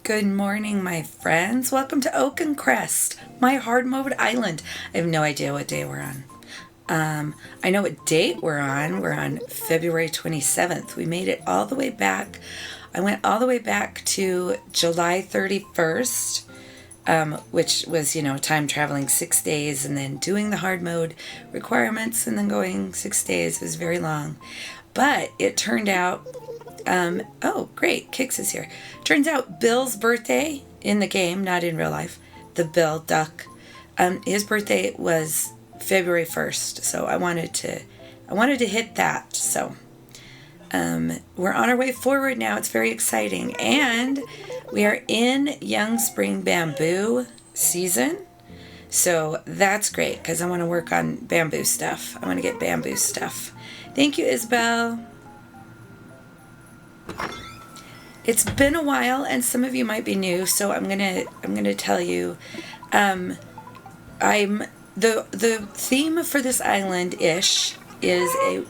Good morning, my friends. Welcome to Oakencrest, my hard mode island. I have no idea what day we're on. I know what date we're on. We're on February 27th. We made it all the way back. I went all the way back to July 31st, which was, time traveling 6 days and then doing the hard mode requirements and then going 6 days. It was very long. But it turned out oh, great. Kix is here. Turns out Bill's birthday in the game, not in real life, the Bill Duck, his birthday was February 1st. So I wanted to hit that. So we're on our way forward now. It's very exciting. And we are in Young Spring Bamboo season. So that's great because I want to work on bamboo stuff. I want to get bamboo stuff. Thank you, Isabel. It's been a while, and some of you might be new, so I'm gonna tell you. I'm the theme for this island-ish is a.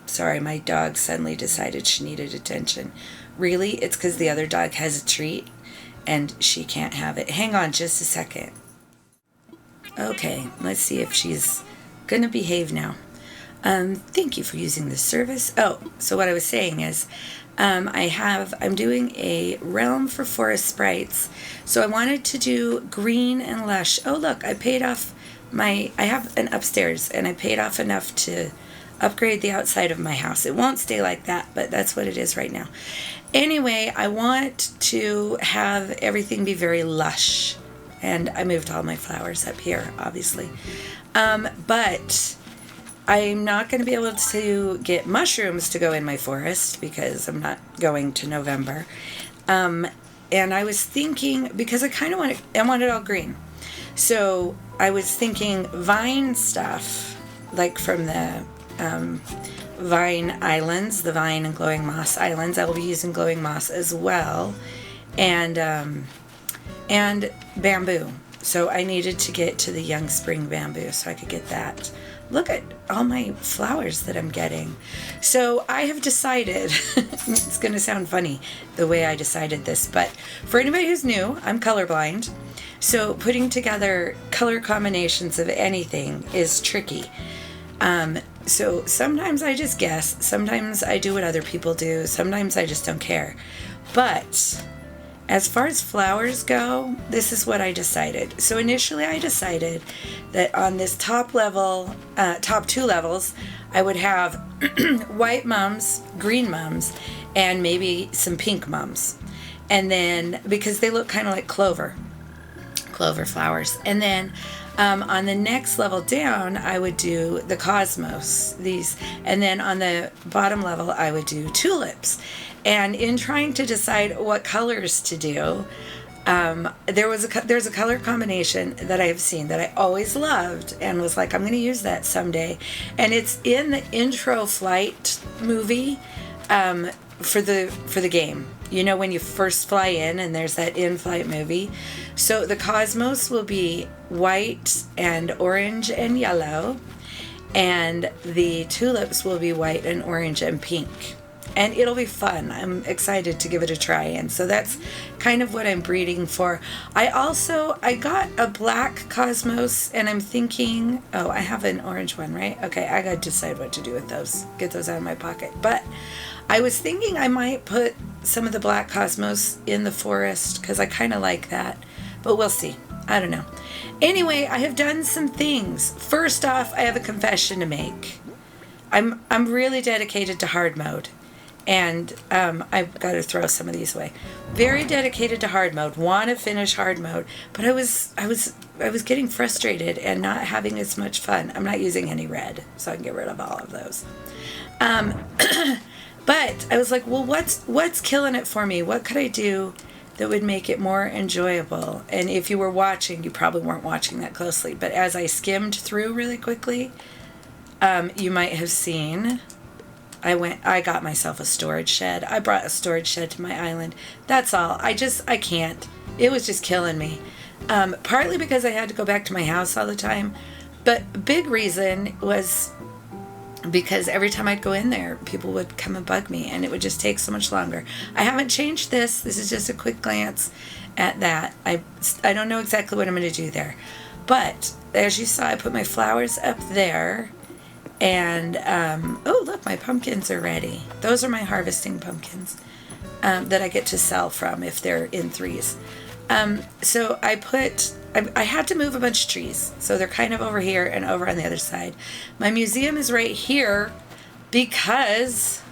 Sorry, my dog suddenly decided she needed attention. Really, it's because the other dog has a treat, and she can't have it. Hang on, just a second. Okay, let's see if she's gonna behave now. Thank you for using this service. Oh, so what I was saying is. I'm doing a realm for forest sprites. So I wanted to do green and lush. Oh, look, I have an upstairs and I paid off enough to upgrade the outside of my house. It won't stay like that, but that's what it is right now. Anyway, I want to have everything be very lush. And I moved all my flowers up here, obviously. But I'm not going to be able to get mushrooms to go in my forest because I'm not going to November. And I was thinking, because I kind of want it all green. So I was thinking vine stuff, like from the vine islands, the vine and glowing moss islands. I will be using glowing moss as well. And bamboo. So I needed to get to the young spring bamboo so I could get that. Look at all my flowers that I'm getting. So I have decided, it's going to sound funny the way I decided this, but for anybody who's new, I'm colorblind. So putting together color combinations of anything is tricky. So sometimes I just guess, sometimes I do what other people do, sometimes I just don't care. But as far as flowers go, this is what I decided. So initially I decided that on this top two levels, I would have white mums, green mums, and maybe some pink mums. And then, because they look kind of like clover flowers. And then on the next level down, I would do the cosmos, these. And then on the bottom level, I would do tulips. And in trying to decide what colors to do, there's a color combination that I have seen that I always loved and was like, I'm going to use that someday. And it's in the intro flight movie for the game. You know, when you first fly in and there's that in-flight movie. So the cosmos will be white and orange and yellow. And the tulips will be white and orange and pink. And it'll be fun. I'm excited to give it a try. And so that's kind of what I'm breeding for. I got a black cosmos and I'm thinking, I have an orange one, right? Okay, I got to decide what to do with those. Get those out of my pocket. But I was thinking I might put some of the black cosmos in the forest because I kind of like that. But we'll see. I don't know. Anyway, I have done some things. First off, I have a confession to make. I'm really dedicated to hard mode. And I've got to throw some of these away. Very dedicated to hard mode. Want to finish hard mode, but I was getting frustrated and not having as much fun. I'm not using any red, so I can get rid of all of those. But I was like, well, what's killing it for me? What could I do that would make it more enjoyable? And if you were watching, you probably weren't watching that closely. But as I skimmed through really quickly, you might have seen. I got myself a storage shed. I brought a storage shed to my island. That's all. I can't. It was just killing me. Partly because I had to go back to my house all the time. But big reason was because every time I'd go in there, people would come and bug me, and it would just take so much longer. I haven't changed this. This is just a quick glance at that. I don't know exactly what I'm going to do there. But as you saw, I put my flowers up there. And, oh, look, my pumpkins are ready. Those are my harvesting pumpkins that I get to sell from if they're in threes. So I had to move a bunch of trees. So they're kind of over here and over on the other side. My museum is right here because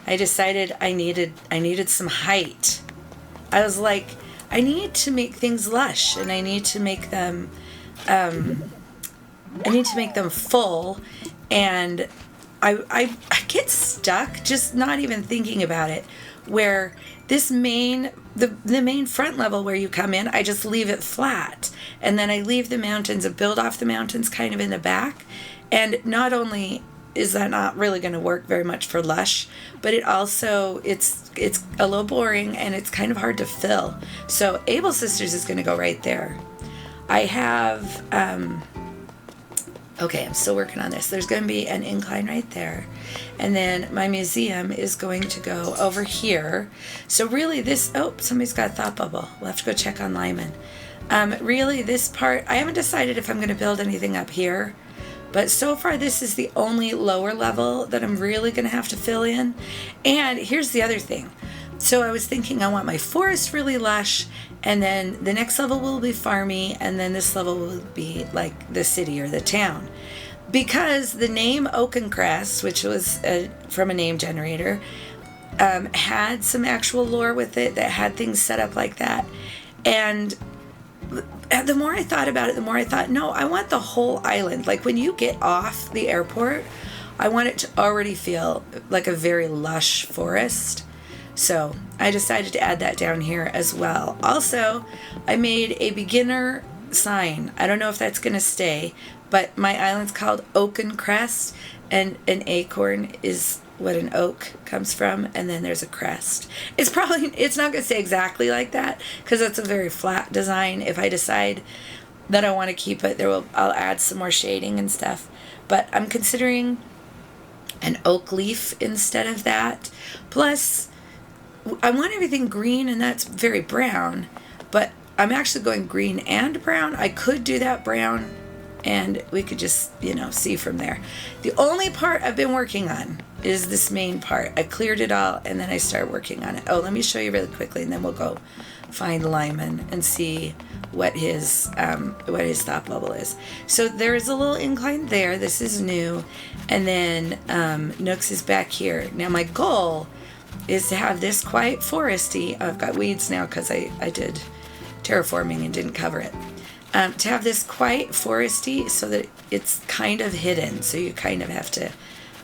I decided I needed some height. I was like, I need to make things lush, and I need to make them full, and I get stuck just not even thinking about it, where this the main front level where you come in, I just leave it flat, and then I leave the mountains and build off the mountains kind of in the back. And not only is that not really going to work very much for lush, but it also it's a little boring, and it's kind of hard to fill. So Able Sisters is going to go right there. I have okay, I'm still working on this. There's going to be an incline right there. And then my museum is going to go over here. So really this, oh, somebody's got a thought bubble. We'll have to go check on Lyman. Really this part, I haven't decided if I'm going to build anything up here. But so far this is the only lower level that I'm really going to have to fill in. And here's the other thing. So I was thinking I want my forest really lush, and then the next level will be farmy, and then this level will be like the city or the town. Because the name Oakencrest, which was from a name generator, had some actual lore with it that had things set up like that. And the more I thought about it, the more I thought, no, I want the whole island. Like when you get off the airport, I want it to already feel like a very lush forest. So I decided to add that down here as well. Also, I made a beginner sign. I don't know if that's going to stay, but my island's called Oakencrest, and an acorn is what an oak comes from, and then there's a crest. It's not going to stay exactly like that because that's a very flat design. If I decide that I want to keep it, I'll add some more shading and stuff. But I'm considering an oak leaf instead of that. Plus, I want everything green, and that's very brown, but I'm actually going green and brown. I could do that brown, and we could just, see from there. The only part I've been working on is this main part. I cleared it all, and then I started working on it. Oh, let me show you really quickly, and then we'll go find Lyman and see what his thought bubble is. So there is a little incline there. This is new, and then Nooks is back here. Now my goal is to have this quite foresty. I've got weeds now because I did terraforming and didn't cover it. To have this quite foresty so that it's kind of hidden. So you kind of have to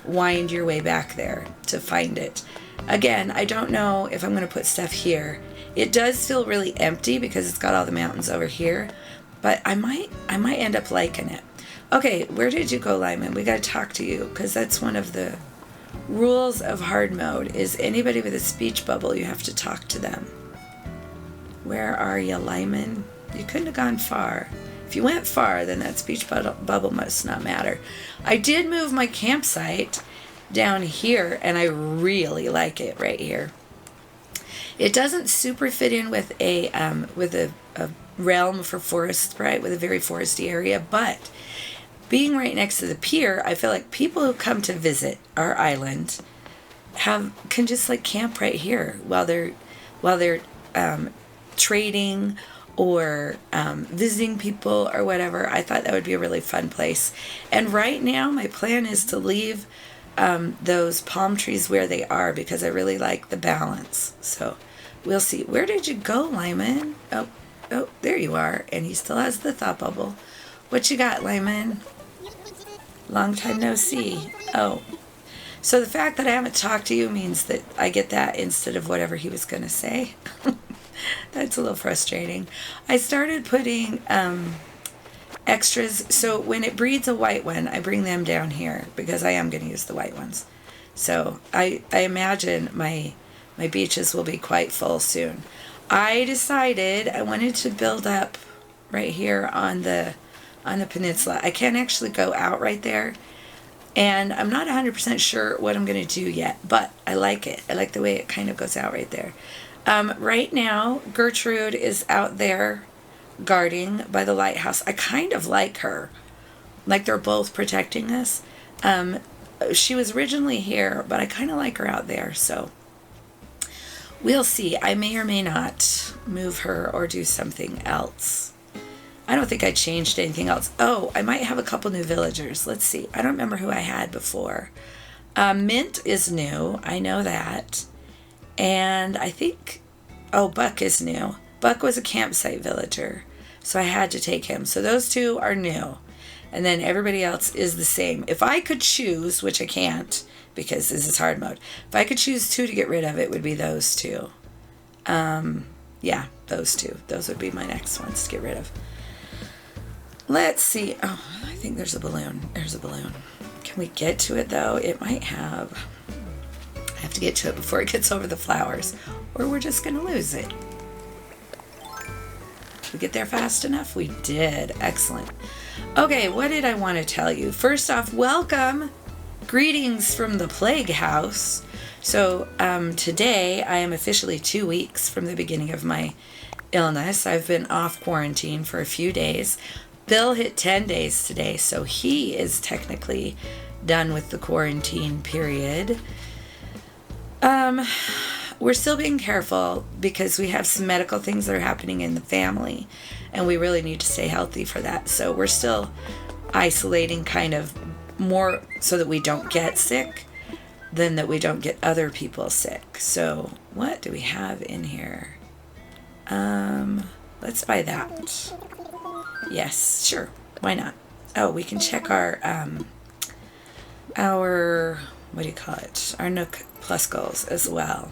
wind your way back there to find it. Again, I don't know if I'm going to put stuff here. It does feel really empty because it's got all the mountains over here, but I might end up liking it. Okay, where did you go, Lyman? We got to talk to you because that's one of the rules of hard mode is anybody with a speech bubble, you have to talk to them. Where are you, Lyman? You couldn't have gone far. If you went far, then that speech bubble must not matter. I did move my campsite down here, and I really like it right here. It doesn't super fit in with a realm for forest, right, with a very foresty area, but being right next to the pier, I feel like people who come to visit our island can just like camp right here while they're trading or visiting people or whatever. I thought that would be a really fun place. And right now, my plan is to leave those palm trees where they are because I really like the balance. So we'll see. Where did you go, Lyman? Oh, there you are. And he still has the thought bubble. What you got, Lyman? Long time no see. Oh. So the fact that I haven't talked to you means that I get that instead of whatever he was going to say. That's a little frustrating. I started putting extras. So when it breeds a white one, I bring them down here because I am going to use the white ones. So I imagine my beaches will be quite full soon. I decided I wanted to build up right here on the peninsula. I can't actually go out right there, And I'm not 100% sure what I'm going to do yet, but I like it. I like the way it kind of goes out right there. Right now, Gertrude is out there guarding by the lighthouse. I kind of like her. Like they're both protecting us. She was originally here, but I kind of like her out there, so we'll see. I may or may not move her or do something else. I don't think I changed anything else. Oh, I might have a couple new villagers. Let's see. I don't remember who I had before. Mint is new. I know that. And I think, Buck is new. Buck was a campsite villager, so I had to take him. So those two are new. And then everybody else is the same. If I could choose, which I can't because this is hard mode, if I could choose two to get rid of, it would be those two. Yeah, those two. Those would be my next ones to get rid of. Let's see. Oh, I think there's a balloon. There's a balloon. Can we get to it, though? It might have... I have to get to it before it gets over the flowers, or we're just going to lose it. Did we get there fast enough? We did. Excellent. Okay, what did I want to tell you? First off, welcome. Greetings from the Plague House. So today I am officially 2 weeks from the beginning of my illness. I've been off quarantine for a few days. Bill hit 10 days today, so he is technically done with the quarantine period. We're still being careful because we have some medical things that are happening in the family, and we really need to stay healthy for that. So we're still isolating kind of more so that we don't get sick than that we don't get other people sick. So what do we have in here? Let's buy that. Yes, sure. Why not? Oh, we can check our what do you call it? Our Nook Plus goals as well.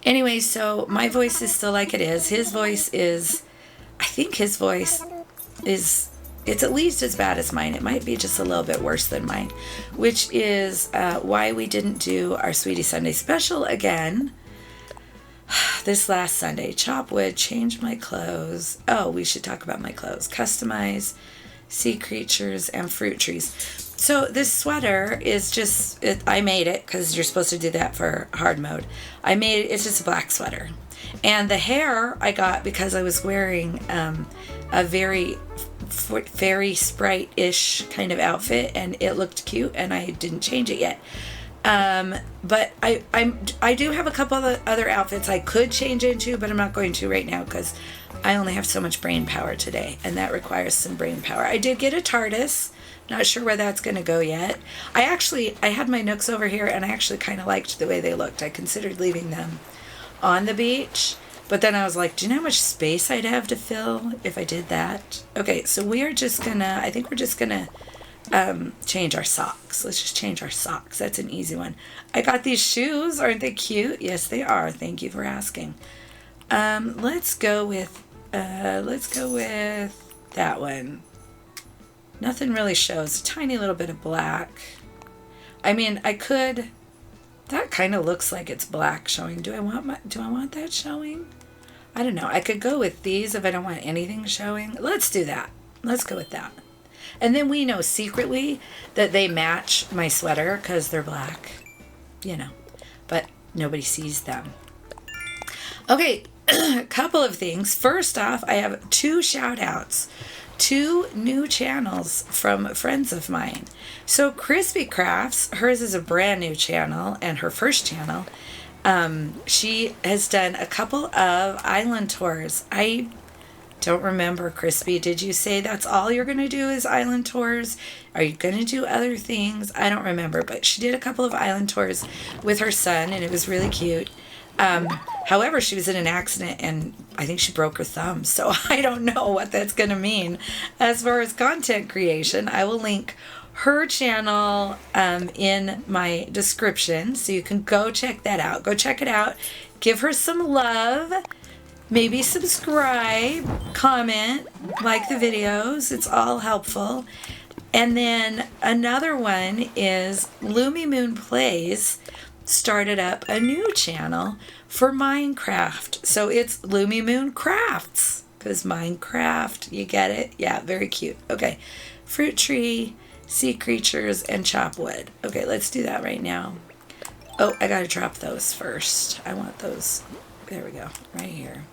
Anyway, so my voice is still like it is. His voice is, I think his voice is, it's at least as bad as mine. It might be just a little bit worse than mine, which is why we didn't do our Sweetie Sunday special again this last Sunday. Chop wood, change my clothes. Oh, we should talk about my clothes. Customize, sea creatures, and fruit trees. So this sweater is just, I made it because you're supposed to do that for hard mode. I made it, it's just a black sweater. And the hair I got because I was wearing a very fairy sprite-ish kind of outfit, and it looked cute, and I didn't change it yet. But I do have a couple of other outfits I could change into, but I'm not going to right now because I only have so much brain power today, and that requires some brain power. I did get a TARDIS. Not sure where that's going to go yet. I had my Nooks over here, and I actually kind of liked the way they looked. I considered leaving them on the beach, but then I was like, do you know how much space I'd have to fill if I did that? Okay, so we are just gonna, I think we're just gonna change our socks. Let's just change our socks. That's an easy one. I got these shoes. Aren't they cute? Yes, they are. Thank you for asking. Let's go with that one. Nothing really shows. A tiny little bit of black. I mean, I could. That kind of looks like it's black showing. Do I want that showing? I don't know. I could go with these if I don't want anything showing. Let's do that. Let's go with that. And then we know secretly that they match my sweater because they're black. You know. But nobody sees them. Okay. A couple of things. First off, I have 2 shout-outs. 2 new channels from friends of mine. So Crispy Crafts, hers is a brand new channel and her first channel. She has done a couple of island tours. I don't remember, Crispy. Did you say that's all you're going to do is island tours? Are you going to do other things? I don't remember, but she did a couple of island tours with her son and it was really cute. However, she was in an accident and I think she broke her thumb. So I don't know what that's going to mean. As far as content creation, I will link her channel in my description. So you can go check that out. Go check it out. Give her some love. Maybe subscribe, comment, like the videos. It's all helpful. And then another one is Lumi Moon Plays started up a new channel for Minecraft. So it's Lumi Moon Crafts because Minecraft, you get it? Yeah, very cute. Okay, fruit tree sea creatures, and chop wood. Okay, let's do that right now. Oh, I gotta drop those first. I want those. There we go, right here.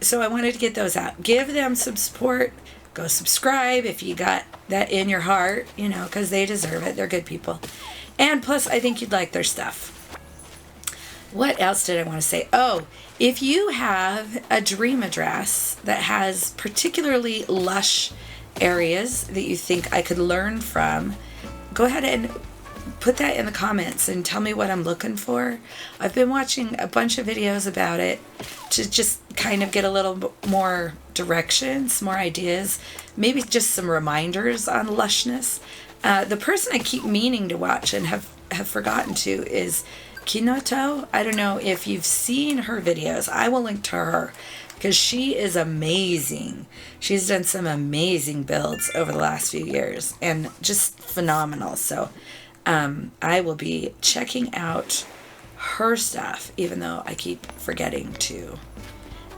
So I wanted to get those out. Give them some support. Go subscribe if you got that in your heart, you know, because they deserve it. They're good people. And plus, I think you'd like their stuff. What else did I want to say? Oh, if you have a dream address that has particularly lush areas that you think I could learn from, go ahead and put that in the comments and tell me what I'm looking for. I've been watching a bunch of videos about it to just kind of get a little more directions, more ideas, maybe just some reminders on lushness. The person I keep meaning to watch and have forgotten to is Kinoto. I don't know if you've seen her videos. I will link to her because she is amazing. She's done some amazing builds over the last few years and just phenomenal. So I will be checking out her stuff, even though I keep forgetting to.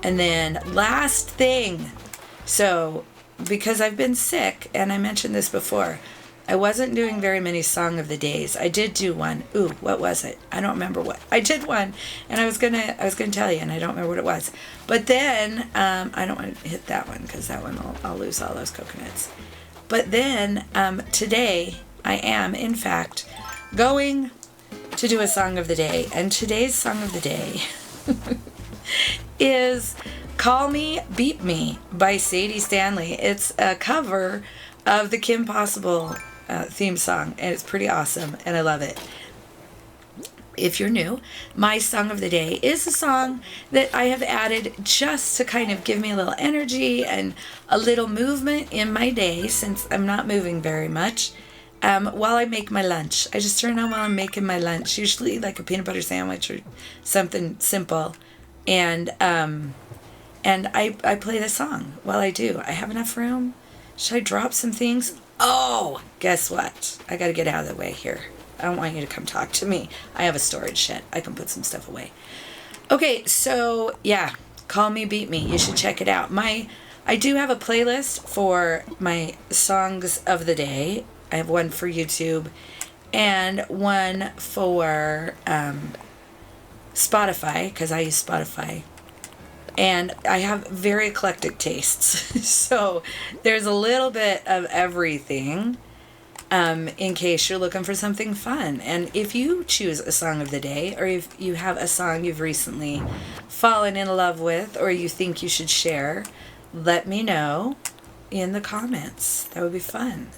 And then last thing, so because I've been sick, and I mentioned this before, I wasn't doing very many Song of the Days. I did do one. Ooh, what was it? I don't remember what. I did one, and I was gonna tell you, and I don't remember what it was. But then I don't want to hit that one because that one I'll lose all those coconuts. But then today I am, in fact, going to do a Song of the Day, and today's Song of the Day is "Call Me, Beat Me" by Sadie Stanley. It's a cover of the Kim Possible theme song, and it's pretty awesome, and I love it. If you're new, my Song of the Day is a song that I have added just to kind of give me a little energy and a little movement in my day, since I'm not moving very much, while I make my lunch. I just turn on while I'm making my lunch, usually like a peanut butter sandwich or something simple, and I play the song while I do. I have enough room. Should I drop some things? Oh, guess what? I gotta get out of the way here. I don't want you to come talk to me. I have a storage shed. I can put some stuff away. Okay, so yeah, Call Me, Beat Me. You should check it out. I do have a playlist for my songs of the day. I have one for YouTube and one for Spotify, because I use Spotify. And I have very eclectic tastes. So there's a little bit of everything in case you're looking for something fun. And if you choose a song of the day, or if you have a song you've recently fallen in love with or you think you should share, let me know in the comments. That would be fun.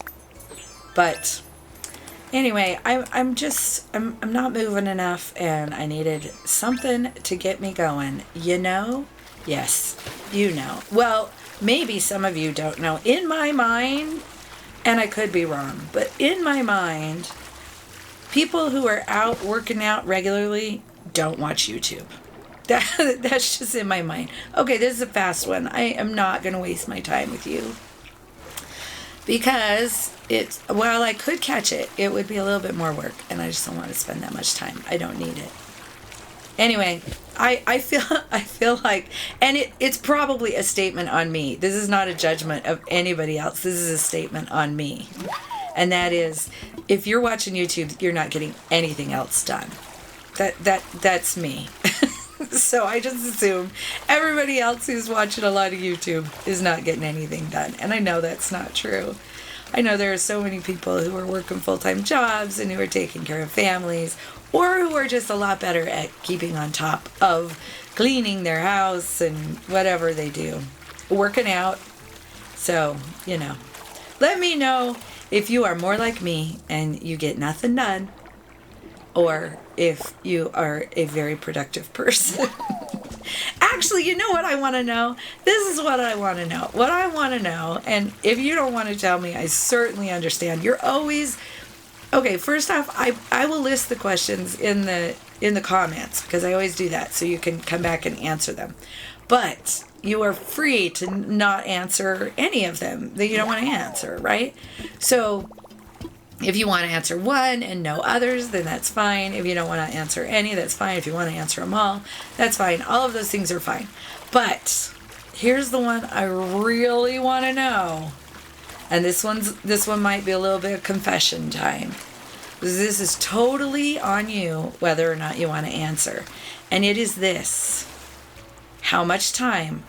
But anyway, I'm not moving enough, and I needed something to get me going. You know? Yes, you know. Well, maybe some of you don't know. In my mind, and I could be wrong, but in my mind, people who are out working out regularly don't watch YouTube. That's just in my mind. Okay, this is a fast one. I am not going to waste my time with you, because while I could catch it, it would be a little bit more work, and I just don't want to spend that much time. I don't need it. Anyway, I feel like, and it's probably a statement on me. This is not a judgment of anybody else. This is a statement on me. And that is, if you're watching YouTube, you're not getting anything else done. That's me. So I just assume everybody else who's watching a lot of YouTube is not getting anything done. And I know that's not true. I know there are so many people who are working full-time jobs and who are taking care of families, or who are just a lot better at keeping on top of cleaning their house and whatever they do, working out. So, you know, let me know if you are more like me and you get nothing done, or if you are a very productive person. Actually, you know what I want to know? This is what I want to know. What I want to know, and if you don't want to tell me, I certainly understand. You're always... Okay, first off, I will list the questions in the comments, because I always do that, so you can come back and answer them. But you are free to not answer any of them that you don't want to answer, right? So if you want to answer one and no others, then that's fine. If you don't want to answer any, that's fine. If you want to answer them all, that's fine. All of those things are fine. But here's the one I really want to know. And this one might be a little bit of confession time. This is totally on you whether or not you want to answer. And it is this. How much time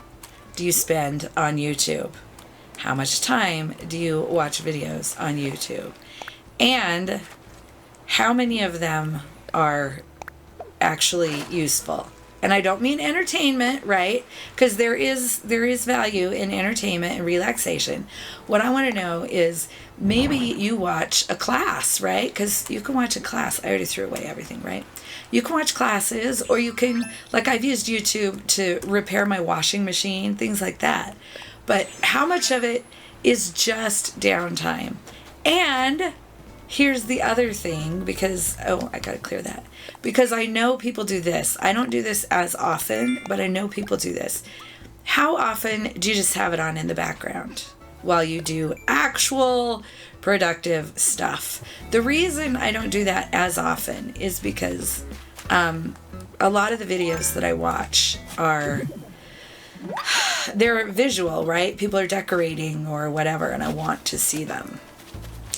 do you spend on YouTube? How much time do you watch videos on YouTube? And how many of them are actually useful? And I don't mean entertainment, right? Because there is value in entertainment and relaxation. What I want to know is maybe you watch a class, right? Because you can watch a class. I already threw away everything, right? You can watch classes, or you can, like I've used YouTube to repair my washing machine, things like that. But how much of it is just downtime? And here's the other thing, because, I gotta clear that. Because I know people do this. I don't do this as often, but I know people do this. How often do you just have it on in the background while you do actual productive stuff? The reason I don't do that as often is because a lot of the videos that I watch they're visual, right? People are decorating or whatever, and I want to see them.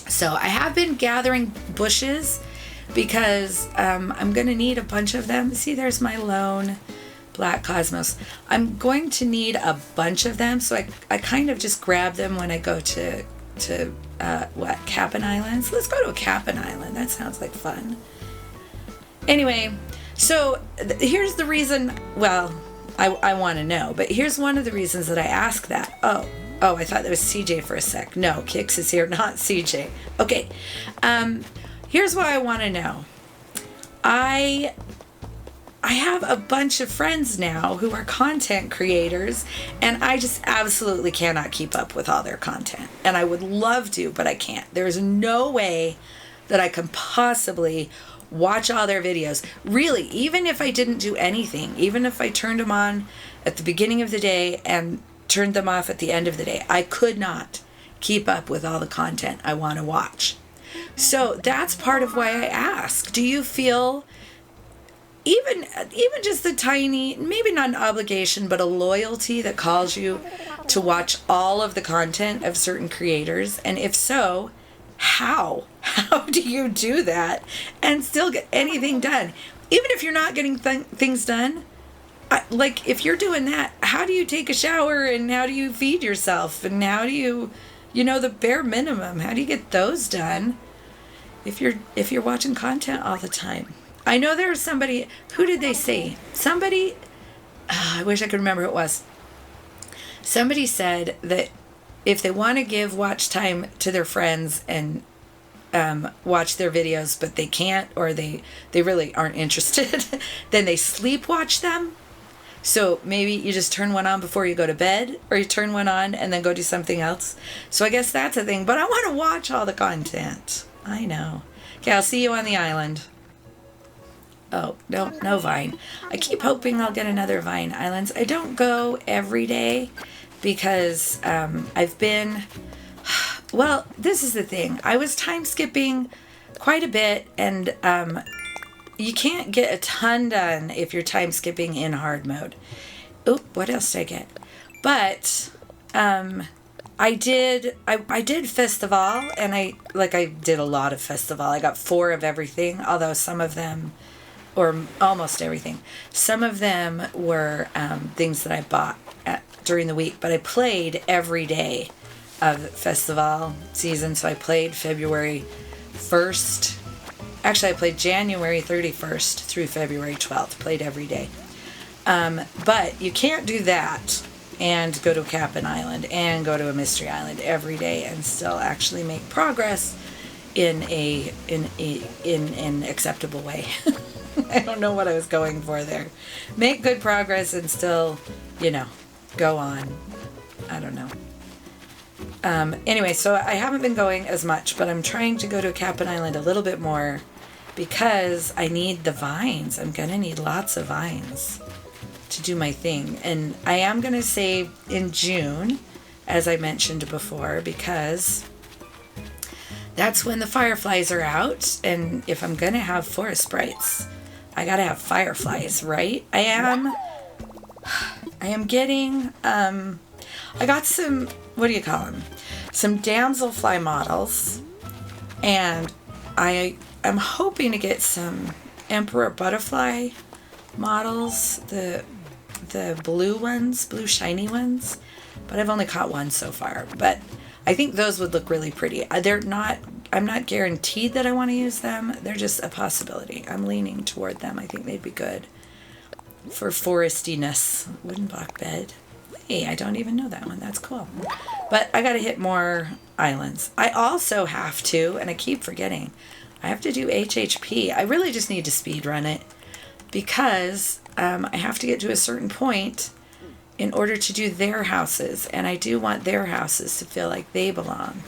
So I have been gathering bushes because I'm going to need a bunch of them. See, there's my lone black cosmos. I'm going to need a bunch of them, so I kind of just grab them when I go to Cap'n Islands. Let's go to a Cap'n Island. That sounds like fun. Anyway, so here's the reason, well, I want to know, but here's one of the reasons that I ask that. Oh, I thought that was CJ for a sec. No, Kix is here, not CJ. Okay. Here's what I want to know. I have a bunch of friends now who are content creators, and I just absolutely cannot keep up with all their content. And I would love to, but I can't. There's no way that I can possibly watch all their videos. Really, even if I didn't do anything, even if I turned them on at the beginning of the day and turned them off at the end of the day, I could not keep up with all the content I want to watch. So that's part of why I ask. Do you feel even just the tiny, maybe not an obligation, but a loyalty that calls you to watch all of the content of certain creators? And if so, how do you do that and still get anything done? Even if you're not getting things done, like if you're doing that, how do you take a shower, and how do you feed yourself, and how do you the bare minimum, how do you get those done if you're watching content all the time? I know there was somebody, who did they say? Somebody, I wish I could remember who it was. Somebody said that if they want to give watch time to their friends and watch their videos, but they can't, or they really aren't interested, then they sleep watch them. So maybe you just turn one on before you go to bed, or you turn one on and then go do something else. So I guess that's a thing, but I want to watch all the content. I know. Okay, I'll see you on the island. Oh, no Vine. I keep hoping I'll get another Vine Islands. I don't go every day because I've been, well, this is the thing. I was time skipping quite a bit, and you can't get a ton done if you're time skipping in hard mode. Oop, what else did I get? But I did festival, and I did a lot of festival. I got 4 of everything, although some of them, or almost everything, some of them were things that I bought during the week, but I played every day of festival season. So I played February 1st. Actually, I played January 31st through February 12th. Played every day. But you can't do that and go to a Cap'n Island and go to a Mystery Island every day and still actually make progress in an acceptable way. I don't know what I was going for there. Make good progress and still, go on. I don't know. Anyway, so I haven't been going as much, but I'm trying to go to Cap'n Island a little bit more because I need the vines. I'm going to need lots of vines to do my thing. And I am going to save in June, as I mentioned before, because that's when the fireflies are out. And if I'm going to have forest sprites, I got to have fireflies, right? I am getting, I got some, what do you call them? some damselfly models, and I am hoping to get some emperor butterfly models, the blue ones, blue shiny ones, but I've only caught one so far. But I think those would look really pretty. I'm not guaranteed that I want to use them. They're just a possibility. I'm leaning toward them. I think they'd be good for forestiness. Wooden block bed. Hey, I don't even know that one. That's cool. But I got to hit more islands. I also have to, and I keep forgetting, I have to do HHP. I really just need to speed run it because I have to get to a certain point in order to do their houses. And I do want their houses to feel like they belong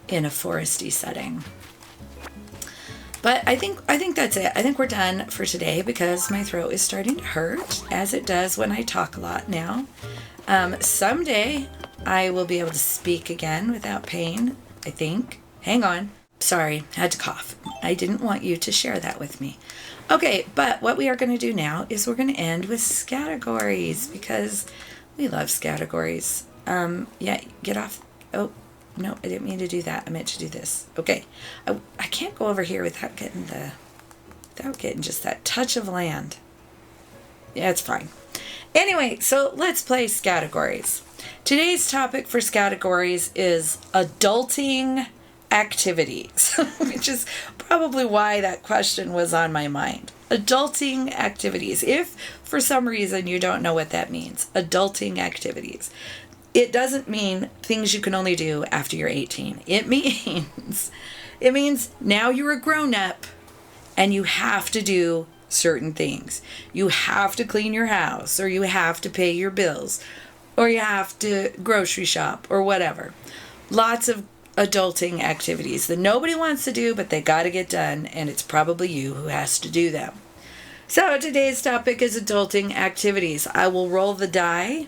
in a foresty setting. But I think that's it. I think we're done for today because my throat is starting to hurt, as it does when I talk a lot now. Someday I will be able to speak again without pain, I think. Hang on. Sorry, had to cough. I didn't want you to share that with me. Okay, but what we are going to do now is we're going to end with categories because we love categories. Yeah, get off. Oh, no, I didn't mean to do that. I meant to do this. Okay, I can't go over here without getting just that touch of land. Yeah, it's fine. Anyway, so let's play categories. Today's topic for categories is adulting activities, which is probably why that question was on my mind. Adulting activities. If for some reason you don't know what that means, adulting activities. It doesn't mean things you can only do after you're 18. It means now you're a grown-up and you have to do certain things. You have to clean your house, or you have to pay your bills, or you have to grocery shop, or whatever. Lots of adulting activities that nobody wants to do, but they got to get done, and it's probably you who has to do them. So today's topic is adulting activities. I will roll the die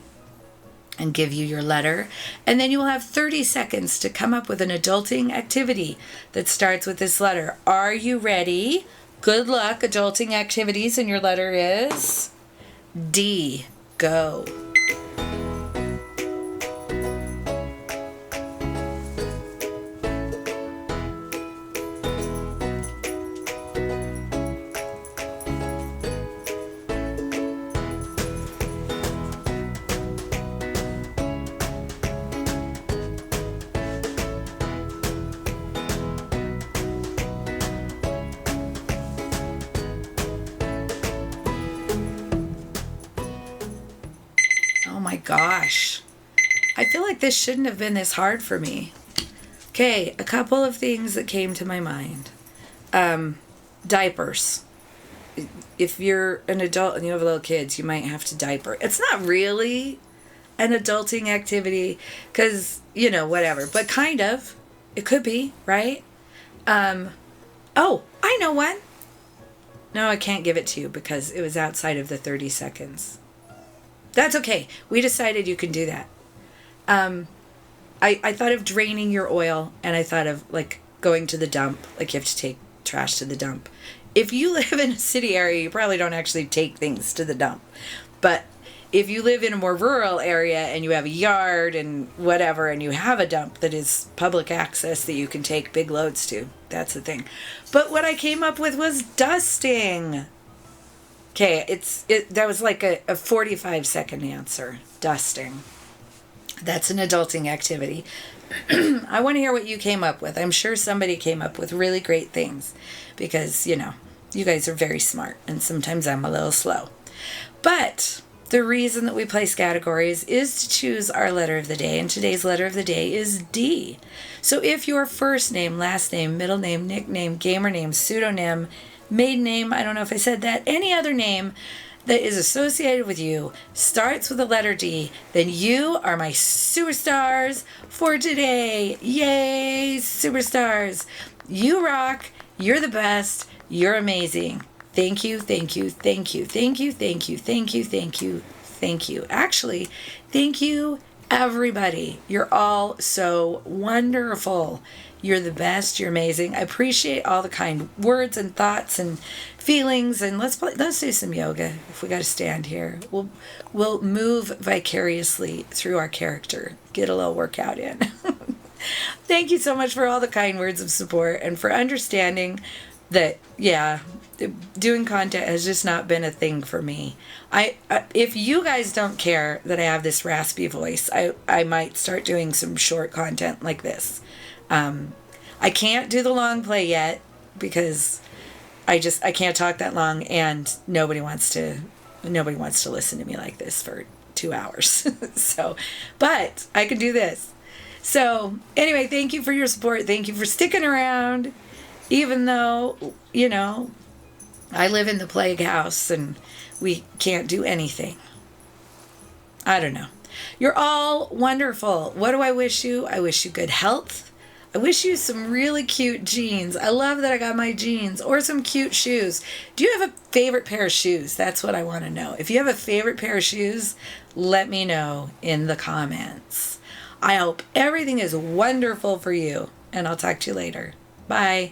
and give you your letter, and then you will have 30 seconds to come up with an adulting activity that starts with this letter. Are you ready? Good luck. Adulting activities, and your letter is D. Go. Gosh, I feel like this shouldn't have been this hard for me. Okay, a couple of things that came to my mind. Diapers. If you're an adult and you have little kids, you might have to diaper. It's not really an adulting activity because, whatever, but kind of. It could be, right? Oh, I know one. No, I can't give it to you because it was outside of the 30 seconds. That's okay. We decided you can do that. I thought of draining your oil, and I thought of going to the dump. You have to take trash to the dump. If you live in a city area, you probably don't actually take things to the dump. But if you live in a more rural area and you have a yard and whatever, and you have a dump that is public access that you can take big loads to, that's the thing. But what I came up with was dusting. Okay, that was like a 45-second answer. Dusting. That's an adulting activity. I want to hear what you came up with. I'm sure somebody came up with really great things because, you guys are very smart and sometimes I'm a little slow. But the reason that we place categories is to choose our letter of the day, and today's letter of the day is D. So if your first name, last name, middle name, nickname, gamer name, pseudonym, maiden name, I don't know if I said that, any other name that is associated with you starts with the letter D, then you are my superstars for today. Yay, superstars. You rock. You're the best. You're amazing. Thank you, thank you, thank you, thank you, thank you, thank you, thank you, thank you. Actually, thank you, everybody. You're all so wonderful. You're the best. You're amazing. I appreciate all the kind words and thoughts and feelings. And let's do some yoga. If we got to stand here, we'll move vicariously through our character. Get a little workout in. Thank you so much for all the kind words of support and for understanding that, yeah, doing content has just not been a thing for me. If you guys don't care that I have this raspy voice, I might start doing some short content like this. I can't do the long play yet because I can't talk that long, and nobody wants to listen to me like this for 2 hours. So, but I could do this. So anyway, thank you for your support. Thank you for sticking around, even though, I live in the plague house and we can't do anything. I don't know. You're all wonderful. What do I wish you? I wish you good health. I wish you some really cute jeans. I love that I got my jeans, or some cute shoes. Do you have a favorite pair of shoes? That's what I want to know. If you have a favorite pair of shoes, let me know in the comments. I hope everything is wonderful for you, and I'll talk to you later. Bye.